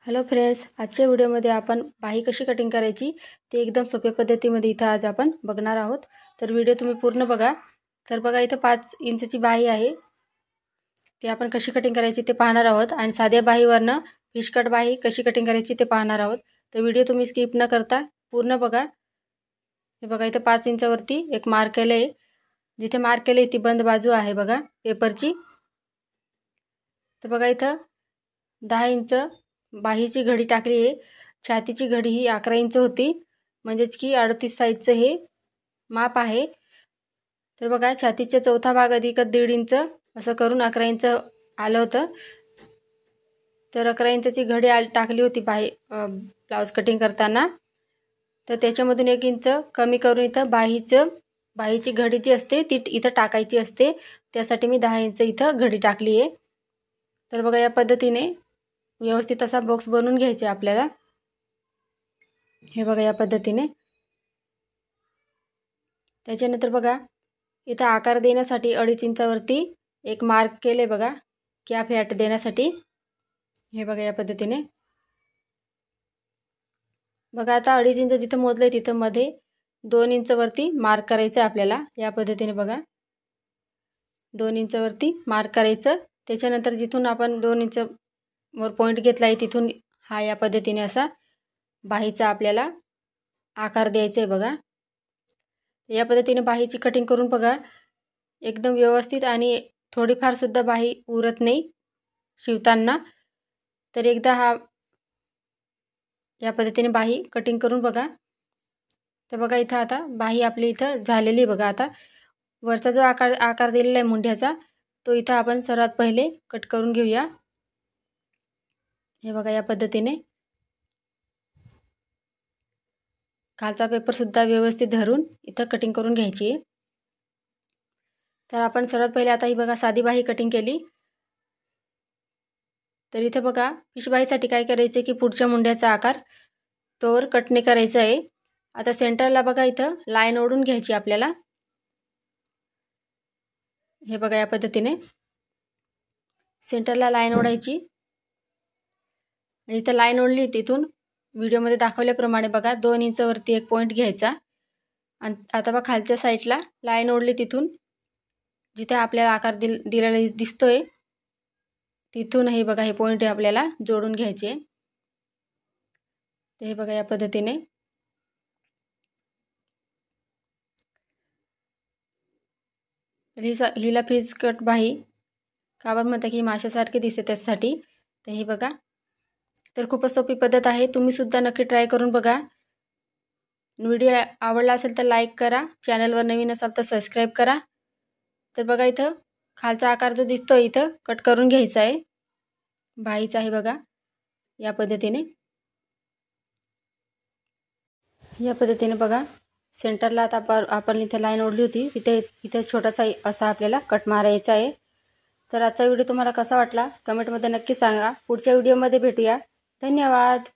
Hello friends, आजच्या व्हिडिओमध्ये आपण बाही कशी कटिंग करायची ते एकदम सोप्या पद्धतीमध्ये इथं आज आपण बघणार आहोत। तर व्हिडिओ तुम्ही पूर्ण बघा। तर बघा इथं 5 इंचची बाही आहे, ती आपण कशी कटिंग करायची ते पाहणार आहोत आणि साध्या बाहीवरनं फिश कट बाही कशी कटिंग करायची ते पाहणार आहोत। तर व्हिडिओ तुम्ही स्किप न करता पूर्ण बघा। हे बघा इथं 5 इंचावरती एक मार्क केले आहे, जिथे मार्क केले ती बंद बाजू आहे बघा पेपरची। तर बघा इथं 10 इंच बाहीची घडी टाकली आहे। छातीची घडी ही 11 इंच होती, म्हणजेच की 38 साइजचं हे माप आहे। तर बघा छातीचा चौथा भाग अधिक 1.5 इंच असं करून 11 इंच आलं होतं। तर 11 इंचची घडी टाकली होती ब्लाउज कटिंग करताना। तर त्याच्यामधून 1 इंच कमी करून इथं बाहीची घडी जी असते ती इथं टाकायची असते, त्यासाठी मी 10 इंच इथं घडी टाकली आहे। तर बघा या पद्धतीने व्यवस्थित असा बॉक्स बनवून घ्यायचा आहे आपल्याला। हे बघा या पद्धतीने। त्याच्यानंतर बघा इथं आकार देण्यासाठी 2.5 इंचावरती एक मार्क केले बघा कॅप फॅट देण्यासाठी। हे बघा या पद्धतीने। बघा आता 2.5 इंच जिथं मोजले तिथं मध्ये 2 इंचावरती मार्क करायचं आपल्याला। या पद्धतीने बघा 2 इंचावरती मार्क करायचं। त्याच्यानंतर जिथून आपण 2 इंच वर पॉइंट घेतला आहे तिथून हा या पद्धतीने असा बाहीचा आपल्याला आकार द्यायचा आहे बघा। या पद्धतीने बाहीची कटिंग करून बघा एकदम व्यवस्थित आणि थोडीफार सुद्धा बाही उरत नाही शिवताना। तर एकदा या पद्धतीने बाही कटिंग करून बघा। तर बघा इथं आता बाही आपली इथं झालेली बघा। आता वरचा जो आकार दिलेला आहे मुंढ्याचा तो इथं आपण सर्वात पहिले कट करून घेऊया। हे बघा या पद्धतीने खालचा पेपर सुद्धा व्यवस्थित धरून इथं कटिंग करून घ्यायची आहे। तर आपण सर्वात पहिले आता ही बघा साधी बाही कटिंग केली। तर इथं बघा फिश बाहीसाठी काय करायचं की पुढच्या मुंड्याचा आकार तोवर कटने करायचा आहे। आता सेंटरला बघा इथं लाईन ओढून घ्यायची आपल्याला। हे बघा या पद्धतीने सेंटरला लाईन ओढायची। इथं लाईन ओढली तिथून व्हिडिओमध्ये दाखवल्याप्रमाणे बघा 2 इंचावरती एक पॉइंट घ्यायचा आणि आता बघा खालच्या साईडला लाईन ओढली तिथून जिथे आपल्याला आकार दिलेला दिसतोय तिथून हे बघा हे पॉइंट आपल्याला जोडून घ्यायचे। हे बघा या पद्धतीने। हिला फिश कट बाही का बरं म्हणतात की माशासारखी दिसते त्यासाठी। तर हे बघा तर खूपच सोपी पद्धत आहे, तुम्ही सुद्धा नक्की ट्राय करून बघा। व्हिडिओ आवडला असेल तर लाईक करा, चॅनलवर नवीन असाल तर सबस्क्राईब करा। तर बघा इथं खालचा आकार जो दिसतो इथं कट करून घ्यायचा आहे बाहीचा आहे बघा या पद्धतीने। या पद्धतीने बघा सेंटरला आता आपण इथे लाईन ओढली होती इथे छोटासा असा आपल्याला कट मारायचा आहे। तर आजचा व्हिडिओ तुम्हाला कसा वाटला कमेंटमध्ये नक्की सांगा। पुढच्या व्हिडिओमध्ये भेटूया। धन्यवाद।